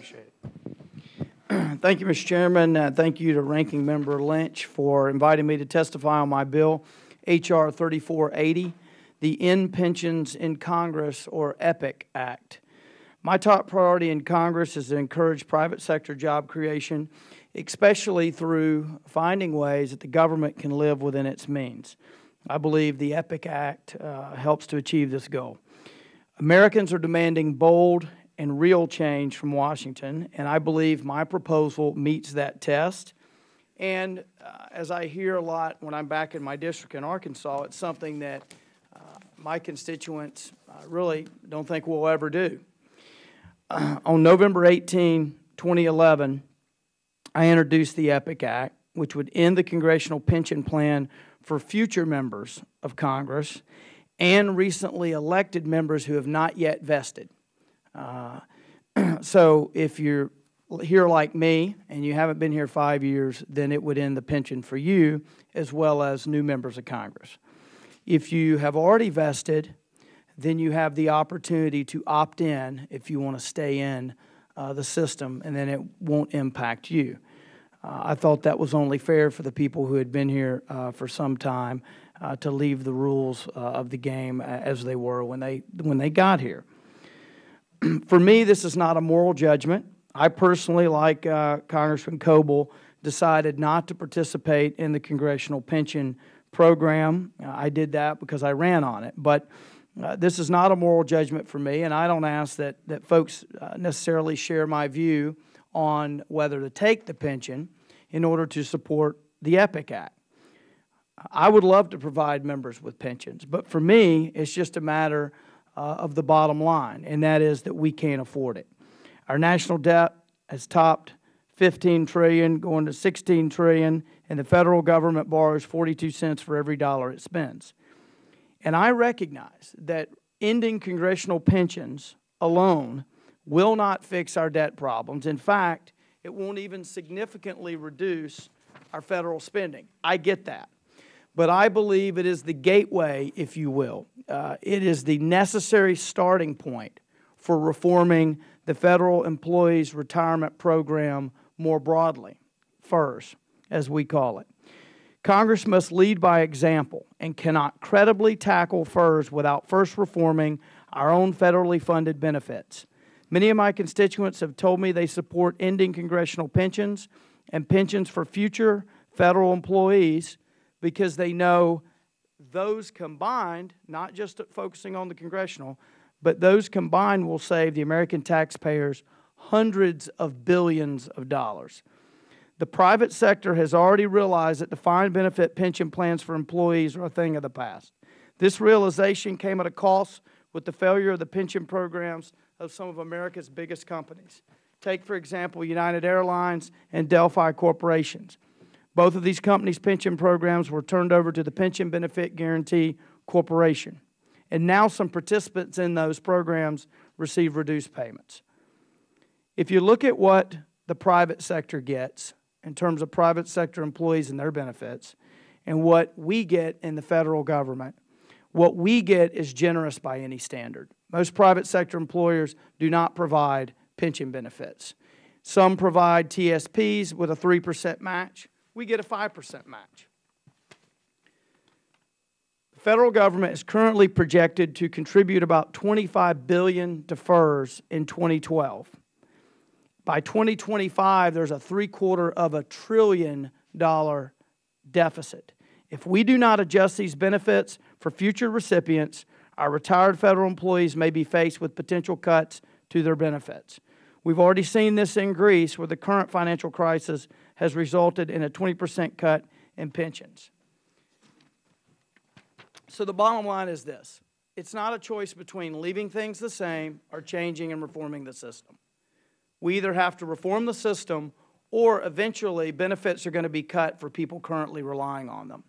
Appreciate it. Thank you, Mr. Chairman. Thank you to Ranking Member Lynch for inviting me to testify on my bill, H.R. 3480, the End Pensions in Congress, or EPIC Act. My top priority in Congress is to encourage private sector job creation, especially through finding ways that the government can live within its means. I believe the EPIC Act helps to achieve this goal. Americans are demanding bold and real change from Washington, and I believe my proposal meets that test. And as I hear a lot when I'm back in my district in Arkansas, it's something that my constituents really don't think we'll ever do. On November 18, 2011, I introduced the EPIC Act, which would end the congressional pension plan for future members of Congress and recently elected members who have not yet vested. So if you're here like me and you haven't been here 5 years, then it would end the pension for you as well as new members of Congress. If you have already vested, then you have the opportunity to opt in if you want to stay in the system, and then it won't impact you. I thought that was only fair for the people who had been here for some time to leave the rules of the game as they were when they got here. For me, this is not a moral judgment. I personally, like Congressman Coble, decided not to participate in the congressional pension program. I did that because I ran on it. But this is not a moral judgment for me, and I don't ask that folks necessarily share my view on whether to take the pension in order to support the EPIC Act. I would love to provide members with pensions, but for me, it's just a matter of the bottom line, and that is that we can't afford it. Our national debt has topped $15 trillion, going to $16 trillion, and the federal government borrows 42 cents for every dollar it spends. And I recognize that ending congressional pensions alone will not fix our debt problems. In fact, it won't even significantly reduce our federal spending. I get that. But I believe it is the gateway, if you will. It is the necessary starting point for reforming the Federal Employees Retirement Program more broadly, FERS, as we call it. Congress must lead by example and cannot credibly tackle FERS without first reforming our own federally funded benefits. Many of my constituents have told me they support ending congressional pensions and pensions for future federal employees because they know those combined, not just focusing on the congressional, but those combined will save the American taxpayers hundreds of billions of dollars. The private sector has already realized that defined benefit pension plans for employees are a thing of the past. This realization came at a cost with the failure of the pension programs of some of America's biggest companies. Take, for example, United Airlines and Delphi Corporations. Both of these companies' pension programs were turned over to the Pension Benefit Guarantee Corporation. And now some participants in those programs receive reduced payments. If you look at what the private sector gets in terms of private sector employees and their benefits and what we get in the federal government, what we get is generous by any standard. Most private sector employers do not provide pension benefits. Some provide TSPs with a 3% match. We get a 5% match. The federal government is currently projected to contribute about $25 billion to FERS in 2012. By 2025, there's a $750 billion deficit. If we do not adjust these benefits for future recipients, our retired federal employees may be faced with potential cuts to their benefits. We've already seen this in Greece, where the current financial crisis has resulted in a 20% cut in pensions. So the bottom line is this. It's not a choice between leaving things the same or changing and reforming the system. We either have to reform the system or eventually benefits are going to be cut for people currently relying on them.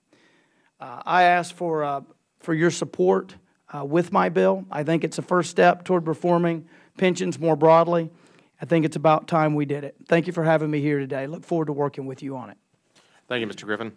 I ask for your support with my bill. I think it's a first step toward reforming pensions more broadly. I think it's about time we did it. Thank you for having me here today. Look forward to working with you on it. Thank you, Mr. Griffin.